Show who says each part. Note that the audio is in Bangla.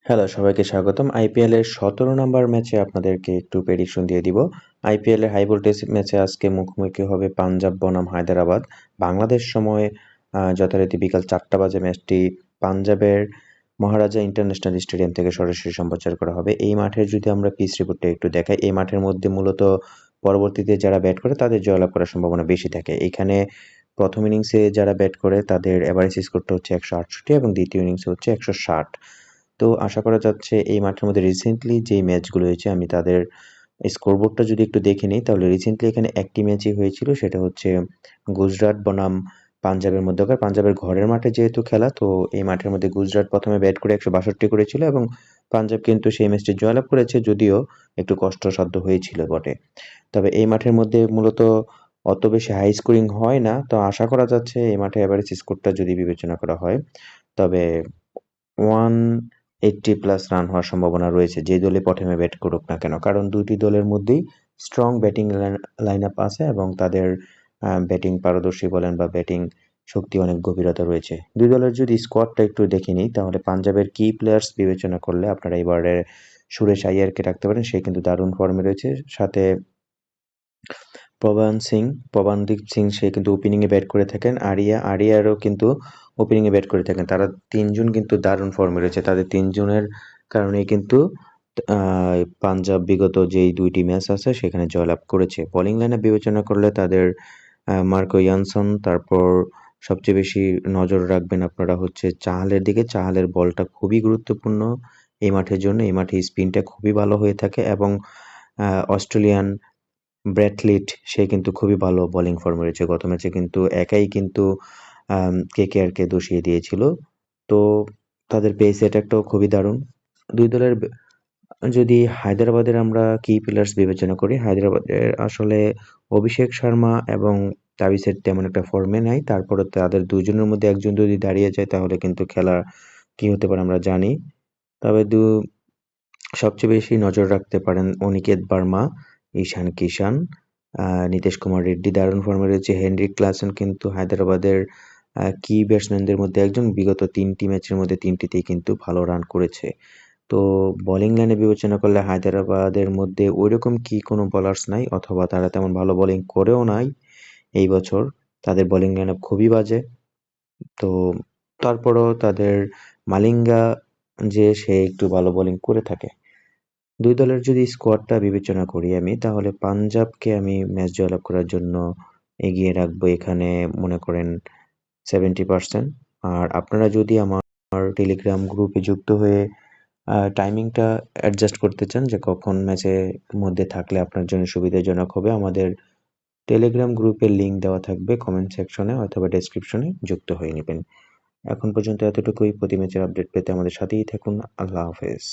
Speaker 1: হ্যালো, সবাইকে স্বাগতম। আইপিএল এর ১৭ নাম্বার ম্যাচে আপনাদেরকে একটু প্রেডিকশন দিয়ে দিব। আইপিএল এর হাই ভোল্টেজ ম্যাচে আজকে মুখোমুখি হবে পাঞ্জাব বনাম হায়দ্রাবাদ। বাংলাদেশ সময় যথারীতি বিকাল ৪টা বাজে ম্যাচটি পাঞ্জাবের মহারাজা ইন্টারন্যাশনাল স্টেডিয়াম থেকে সরাসরি সম্প্রচার করা হবে। এই মাঠের যদি আমরা পিচ রিপোর্টটা একটু দেখাই, এই মাঠের মধ্যে মূলত পরবর্তীতে যারা ব্যাট করে তাদের জয়লাভ করার সম্ভাবনা বেশি থাকে। এখানে প্রথম ইনিংসে যারা ব্যাট করে তাদের এভারেজ স্কোরটা হচ্ছে ১৬৮ এবং দ্বিতীয় ইনিংসে হচ্ছে ১৬০। তো আশা করা যাচ্ছে এই মাঠের মধ্যে রিসেন্টলি যেই ম্যাচগুলো হয়েছে আমি তাদের স্কোরবোর্ডটা যদি একটু দেখে নিই তাহলে রিসেন্টলি এখানে একটি ম্যাচই হয়েছিল, সেটা হচ্ছে গুজরাট বনাম পাঞ্জাবের মধ্যকার। পাঞ্জাবের ঘরের মাঠে যেহেতু খেলা, তো এই মাঠের মধ্যে গুজরাট প্রথমে ব্যাট করে ১৬২ করেছিল এবং পাঞ্জাব কিন্তু সেই ম্যাচটি জয়লাভ করেছে, যদিও একটু কষ্টসাধ্য হয়েছিল বটে। তবে এই মাঠের মধ্যে মূলত অত বেশি হাই স্কোরিং হয় না, তো আশা করা যাচ্ছে এই মাঠে এভারেজ স্কোরটা যদি বিবেচনা করা হয় তবে 180+ রান হওয়ার সম্ভাবনা রয়েছে, যে দলই প্রথমে ব্যাট করুক না কেন। কারণ দুটি দলের মধ্যেই স্ট্রং ব্যাটিং লাইন আপ আছে এবং তাদের ব্যাটিং পারদর্শী বলেন বা ব্যাটিং শক্তি অনেক গভীরতা রয়েছে। দুই দলের যদি স্কোয়াডটা একটু দেখে নিই তাহলে পাঞ্জাবের কি প্লেয়ার্স বিবেচনা করলে আপনারা এবারে সুরেশ আইয়ারকে রাখতে পারেন, সে কিন্তু দারুণ ফর্মে রয়েছে। সাথে প্রবানদীপ সিং সে কিন্তু ওপেনিংয়ে ব্যাট করে থাকেন। আরিয়ারও কিন্তু ওপেনিংয়ে ব্যাট করে থাকেন। তারা তিনজন কিন্তু দারুণ ফর্মে রয়েছে। তাদের তিনজনের কারণেই কিন্তু পাঞ্জাব বিগত যেই ২টি ম্যাচ আছে সেখানে জয়লাভ করেছে। বোলিং লাইনে বিবেচনা করলে তাদের মার্কো ইয়ানসন, তারপর সবচেয়ে বেশি নজর রাখবেন আপনারা হচ্ছে চাহালের দিকে। চাহালের বলটা খুবই গুরুত্বপূর্ণ এই মাঠের জন্য। এই মাঠে স্পিনটা খুবই ভালো হয়ে থাকে এবং অস্ট্রেলিয়ান ব্র্যাথলিট সে কিন্তু খুবই ভালো বোলিং ফর্মে রয়েছে। গত ম্যাচে কিন্তু একাই কিন্তু কেকেআরকে দোষিয়ে দিয়েছিল। তো তাদের পেস অ্যাটাকটাও খুবই দারুণ। দুই দলের যদি হায়দ্রাবাদের আমরা কি প্লেয়ার্স বিবেচনা করি, হায়দ্রাবাদের আসলে অভিষেক শর্মা এবং তাবিসের তেমন একটা ফর্মে নাই। তারপরে তাদের দুজনের মধ্যে একজন যদি দাঁড়িয়ে যায় তাহলে কিন্তু খেলা কি হতে পারে আমরা জানি। তবে সবচেয়ে বেশি নজর রাখতে পারেন অনিকেত বার্মা, ঈশান কিষান, নীতিশ কুমার রেড্ডি দারুণ ফর্মে রয়েছে। হেনরিক ক্লাসেন কিন্তু হায়দ্রাবাদের কি ব্যাটসম্যানদের মধ্যে একজন। বিগত ৩টি ম্যাচের মধ্যে ৩টিতেই কিন্তু ভালো রান করেছে। তো বোলিং লাইনে বিবেচনা করলে হায়দ্রাবাদের মধ্যে ওইরকম কি কোনো বোলার্স নাই, অথবা তারা তেমন ভালো বোলিং করেও নাই এই বছর। তাদের বোলিং লাইন আপ খুবই বাজে। তো তারপরেও তাদের মালিঙ্গা যে সে একটু ভালো বোলিং করে থাকে। দুই দলের যদি স্কোয়াডটা বিবেচনা করি আমি, তাহলে পাঞ্জাবকে আমি ম্যাচ জয়লাভ করার জন্য এগিয়ে রাখবো এখানে মনে করেন 70%। আর আপনারা যদি আমার টেলিগ্রাম গ্রুপে যুক্ত হয়ে টাইমিংটা অ্যাডজাস্ট করতে চান যে কখন ম্যাচের মধ্যে থাকলে আপনার জন্য সুবিধাজনক হবে, আমাদের টেলিগ্রাম গ্রুপের লিঙ্ক দেওয়া থাকবে কমেন্ট সেকশনে অথবা ডেসক্রিপশনে, যুক্ত হয়ে নেবেন। এখন পর্যন্ত এতটুকুই। প্রতি ম্যাচের আপডেট পেতে আমাদের সাথেই থাকুন। আল্লাহ হাফেজ।